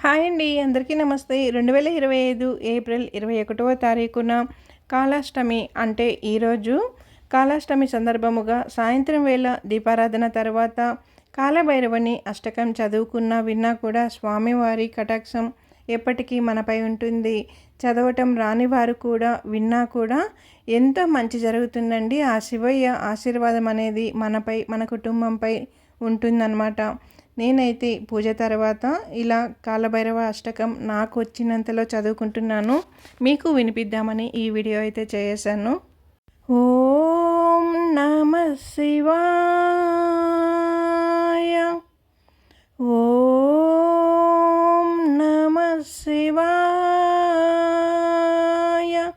Hi అండి. అందరికీ నమస్తే. 2025 ఏప్రిల్ 21వ తారీఖున కాళాష్టమి అంటే ఈరోజు కాళాష్టమి సందర్భముగా సాయంత్రం వేళ దీపారాధన తర్వాత కాలభైరవుని అష్టకం చదువుకున్నా విన్నా కూడా స్వామివారి కటాక్షం ఎప్పటికీ మనపై ఉంటుంది. చదవటం రాని వారు కూడా విన్నా కూడా ఎంతో మంచి జరుగుతుందండి. ఆ శివయ్య ఆశీర్వాదం అనేది మనపై మన కుటుంబంపై ఉంటుందన్నమాట. నేనైతే పూజ తర్వాత ఇలా కాలభైరవ అష్టకం నాకు వచ్చినంతలో చదువుకుంటున్నాను. మీకు వినిపిద్దామని ఈ వీడియో అయితే చేశాను. ఓం నమ శివాయ. ఓం నమ శివాయ.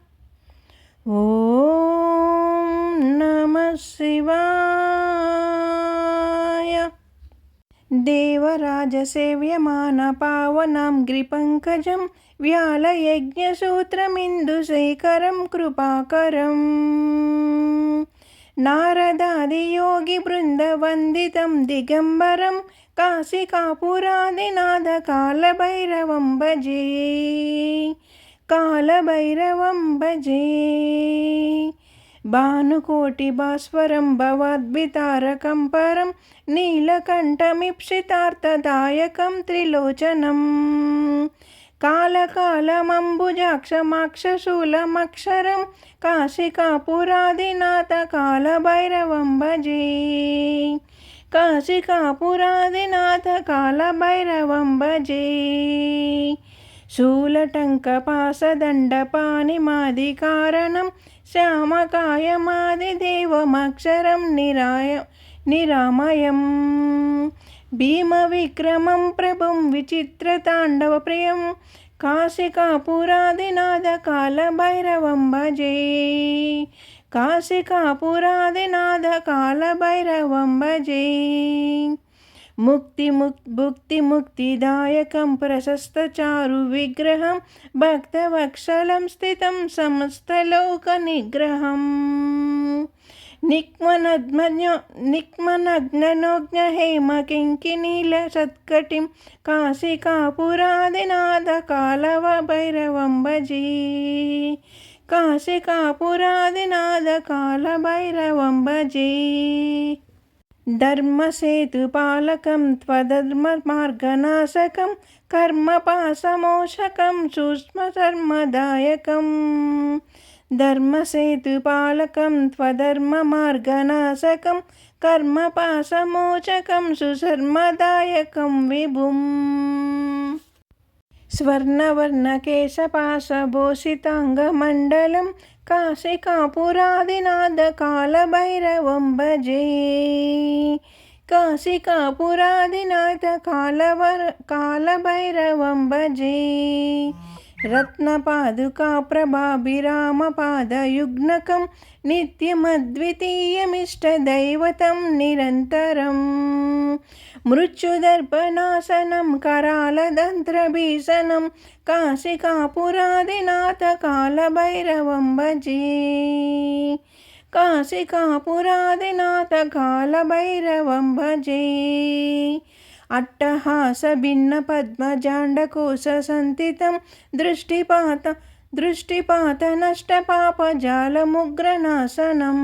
ఓం నమ శివాయ. దేవరాజసేవ్యమాన పావనం గిరిపంకజం వ్యాళయజ్ఞసూత్రమిందుశేఖరం కృపాకరం నారదాదియోగి బృందవందితం దిగంబరం కాశికాపురాదినాథ కాలభైరవం భజే. కాలభైరవం భజే. భానుకోటి భాస్వరం భవాద్భితారకం పరం నీలకంఠమిప్సితార్థదాయకం త్రిలోచనం కాలకాలమంబుజాక్షమాక్షశూలమక్షరం కాశికాపురాదినాథ కాలభైరవం భజే. కాశికాపురాదినాథ కాలభైరవం భజే. శూలటంకపాసదండపాణిమాదికారణం శ్యామకాయమాదిదేవమక్షరం నిరామయం భీమవిక్రమం ప్రభుం విచిత్రతాండవప్రియం కాశికాపురాదినాథ కాలభైరవం భజే. కాశికాపురాదినాథ కాలభైరవం భజే. ముక్తిముక్తిదాయకం ప్రశస్తచారు విగ్రహం భక్తవత్సలం స్థితం సమస్తలోక నిగ్రహం నిక్మనగ్ననోజ్ఞ హేమకింకినీల సత్కటిం కాశికాపురాదినాథ కాలభైరవం భజే. కాశికాపురాదినాథ కాలభైరవం భజే. ధర్మసేతుపాలకం త్వధర్మమార్గనాశకం కర్మపాశమోషకం సూక్ష్మధర్మదాయకం ధర్మసేతుపాలకం త్వధర్మమార్గనాశకం కర్మపాశమోచకం సుధర్మదాయకం విభుం స్వర్ణవర్ణకేశపాశభూషితాంగమండలం కాశికాపురాదినాథ కాలభైరవం భజే. కాశికాపురాదినాథ కాలభైరవం భజే. రత్నపాదుకా ప్రభాభిరామపాదయుగ్నకం నిత్యమద్వితీయమిష్టదైవతం నిరంతరం మృత్యుదర్పనాశనం करालदंत्रभीषणं काशिकापुरादिनाथ कालभैरवं भजे. काशिकापुरादिनाथ कालभैरवं भजे. अट्टहास भिन्न पद्मजाण्डकोश संतितं दृष्टिपात नष्ट पापजालमुग्रनाशनम्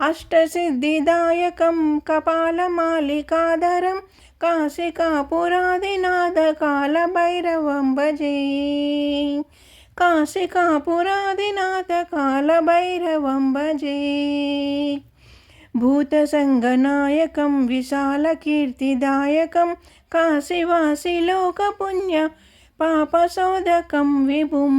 अष्टसिद्धिदायकं कपालमालिकाधरं काशिकापुरादिनाथ कालभैरवं भजे. काशिकापुरादिनाथ कालभैरवं भजे. भूतसंगनायकं विशालकीर्तिदायकं काशीवासी लोकपुण्य पापशोधकं विभुं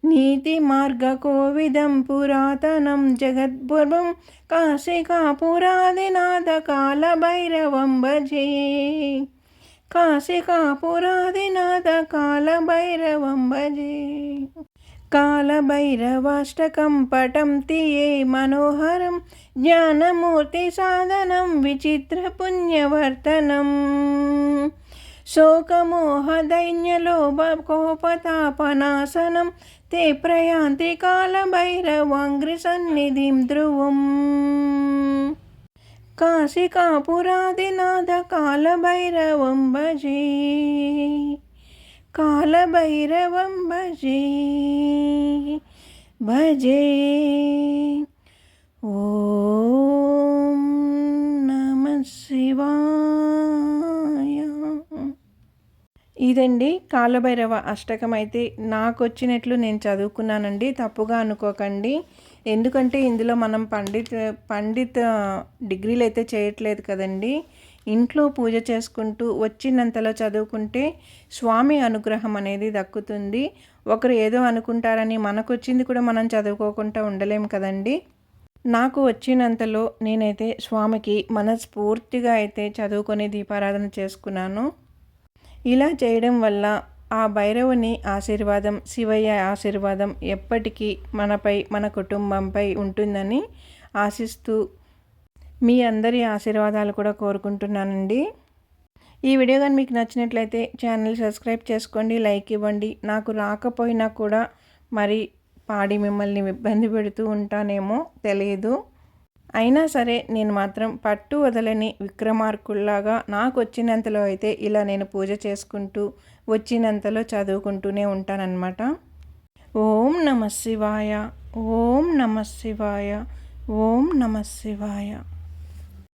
नीतिमार्गकोविदं पुरातनं जगद्गुरुं काशिकापुरादिनाथ कालभैरवं भजे. काशिकापुरादिनाथ कालभैरवं भजे. कालभैरवाष्टकं पठन्ति ये मनोहरं ज्ञानमूर्तिसाधनं विचित्रपुण्यवर्तनम् शोकमोहदैन्यलोभकोपतापनाशनं ते प्रयान्ति कालभैरवाङ्घ्रिसन्निधिं ध्रुवम् కాశికాపురాదినాథ కాలభైరవం భజే, కాలభైరవం భజే భజే. ఓం నమః శివాయ. ఇదండి కాలభైరవ అష్టకం. అయితే నాకు వచ్చినట్లు నేను చదువుకున్నానండి, తప్పుగా అనుకోకండి. ఎందుకంటే ఇందులో మనం పండిత డిగ్రీలు అయితే చేయట్లేదు కదండి. ఇంట్లో పూజ చేసుకుంటూ వచ్చినంతలో చదువుకుంటే స్వామి అనుగ్రహం అనేది దక్కుతుంది. ఒకరు ఏదో అనుకుంటారని మనకు వచ్చింది కూడా మనం చదువుకోకుండా ఉండలేము కదండి. నాకు వచ్చినంతలో నేనైతే స్వామికి మనస్ఫూర్తిగా అయితే చదువుకొని దీపారాధన చేసుకున్నాను. ఇలా చేయడం వల్ల ఆ భైరవుని ఆశీర్వాదం, శివయ్య ఆశీర్వాదం ఎప్పటికీ మనపై, మన కుటుంబంపై ఉంటుందని ఆశిస్తూ మీ అందరి ఆశీర్వాదాలు కూడా కోరుకుంటున్నానండి. ఈ వీడియో కానీ మీకు నచ్చినట్లయితే ఛానల్ సబ్స్క్రైబ్ చేసుకోండి, లైక్ ఇవ్వండి. నాకు రాకపోయినా కూడా మరి పాడి మిమ్మల్ని ఇబ్బంది పెడుతూ ఉంటానేమో తెలియదు. అయినా సరే నేను మాత్రం పట్టు వదలని విక్రమార్కుల్లాగా నాకు వచ్చినంతలో అయితే ఇలా నేను పూజ చేసుకుంటూ వచ్చినంతలో చదువుకుంటూనే ఉంటానన్నమాట. ఓం నమః శివాయ, ఓం నమః శివాయ, ఓం నమః శివాయ.